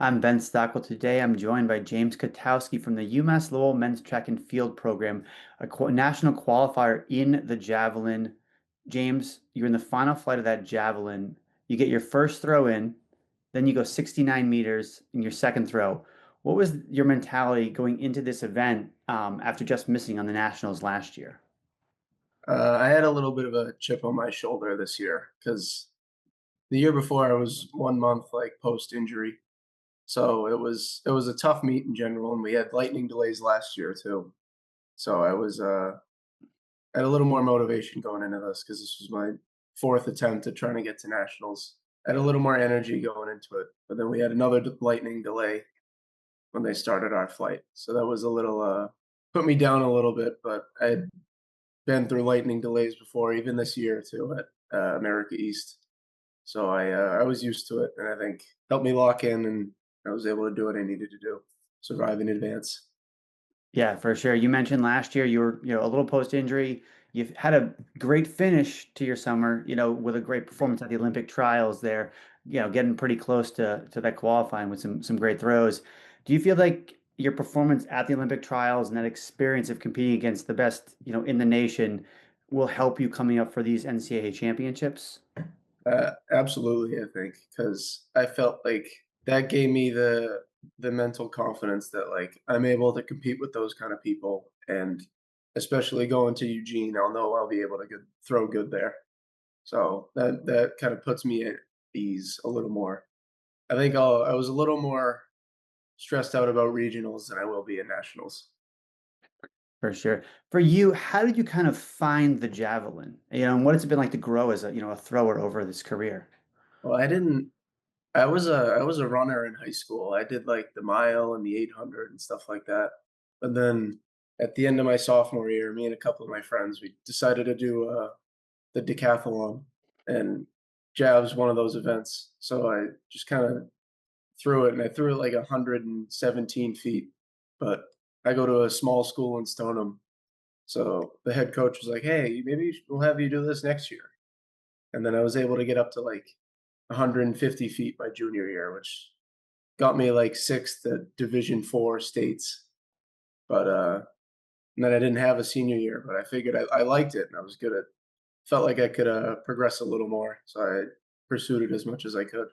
I'm Ben Stockwell. Today I'm joined by James Kotowski from the UMass Lowell Men's Track and Field Program, a national qualifier in the javelin. James, you're in the final flight of that javelin. You get your first throw in, then you go 69 meters in your second throw. What was your mentality going into this event after just missing on the nationals last year? I had a little bit of a chip on my shoulder this year because the year before I was 1 month like post injury, so it was a tough meet in general, and we had lightning delays last year too. So I had a little more motivation going into this because this was my fourth attempt at trying to get to nationals. I had a little more energy going into it, but then we had another lightning delay when they started our flight, so that was a little put me down a little bit. But I had been through lightning delays before, even this year too at America East. So I was used to it, and I think helped me lock in, and I was able to do what I needed to do, survive in advance. Yeah, for sure. You mentioned last year you were, a little post-injury. You've had a great finish to your summer, with a great performance at the Olympic trials there, getting pretty close to that qualifying with some great throws. Do you feel like your performance at the Olympic trials and that experience of competing against the best, in the nation will help you coming up for these NCAA championships? Absolutely, I think because I felt like that gave me the mental confidence that like I'm able to compete with those kind of people, and especially going to Eugene, I'll know I'll be able to throw good there. So that kind of puts me at ease a little more. I was a little more stressed out about regionals than I will be in nationals. For sure. For you, how did you kind of find the javelin? And what has it been like to grow as a thrower over this career? Well, I didn't. I was a runner in high school. I did like the mile and the 800 and stuff like that. But then at the end of my sophomore year, me and a couple of my friends, we decided to do the decathlon, and JAV's one of those events. So I just kind of threw it, and I threw it like 117 feet. But I go to a small school in Stoneham, so the head coach was like, "Hey, maybe we'll have you do this next year." And then I was able to get up to like 150 feet my junior year, which got me like sixth at Division 4 states. But and then I didn't have a senior year, but I figured I liked it and I was good at. Felt like I could progress a little more, so I pursued it as much as I could.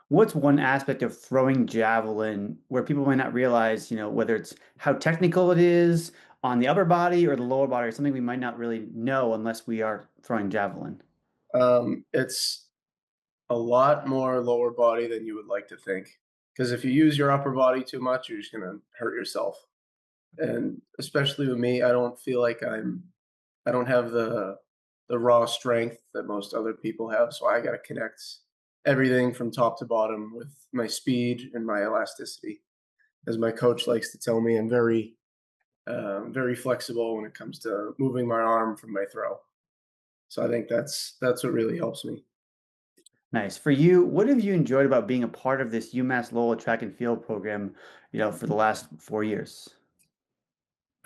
What's one aspect of throwing javelin where people might not realize, whether it's how technical it is on the upper body or the lower body, or something we might not really know unless we are throwing javelin? It's a lot more lower body than you would like to think, because if you use your upper body too much, you're just gonna hurt yourself. And especially with me, I don't feel like I don't have the raw strength that most other people have, so I gotta connect everything from top to bottom with my speed and my elasticity. As my coach likes to tell me, I'm very flexible when it comes to moving my arm from my throw. So I think that's what really helps me. Nice. For you, what have you enjoyed about being a part of this UMass Lowell track and field program, for the last 4 years?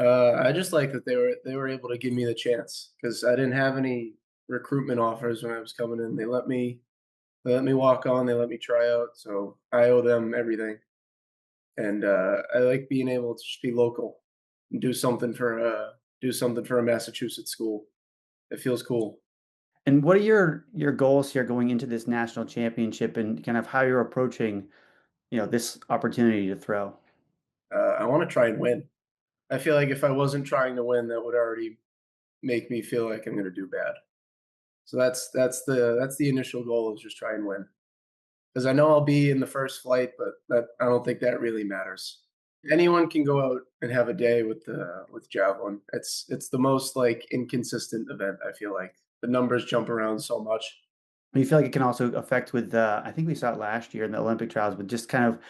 I just like that they were able to give me the chance because I didn't have any recruitment offers when I was coming in. They let me walk on. They let me try out. So I owe them everything. And I like being able to just be local and do something for a Massachusetts school. It feels cool. And what are your goals here going into this national championship and kind of how you're approaching, this opportunity to throw? I want to try and win. I feel like if I wasn't trying to win, that would already make me feel like I'm going to do bad. So that's the initial goal is just try and win. Because I know I'll be in the first flight, but that I don't think that really matters. Anyone can go out and have a day with javelin. It's the most like inconsistent event. I feel like the numbers jump around so much. You feel like it can also affect with, I think we saw it last year in the Olympic trials, with just kind of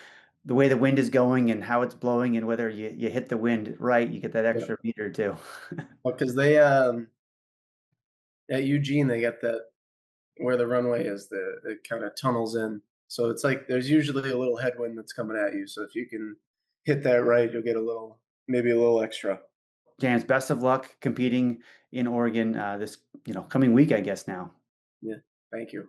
the way the wind is going and how it's blowing and whether you hit the wind right, you get that Yeah, extra meter too. because they at Eugene they get that where the runway is, it kind of tunnels in. So it's like there's usually a little headwind that's coming at you. So if you can hit that right, you'll get maybe a little extra. James, best of luck competing in Oregon this coming week, I guess now. Yeah. Thank you.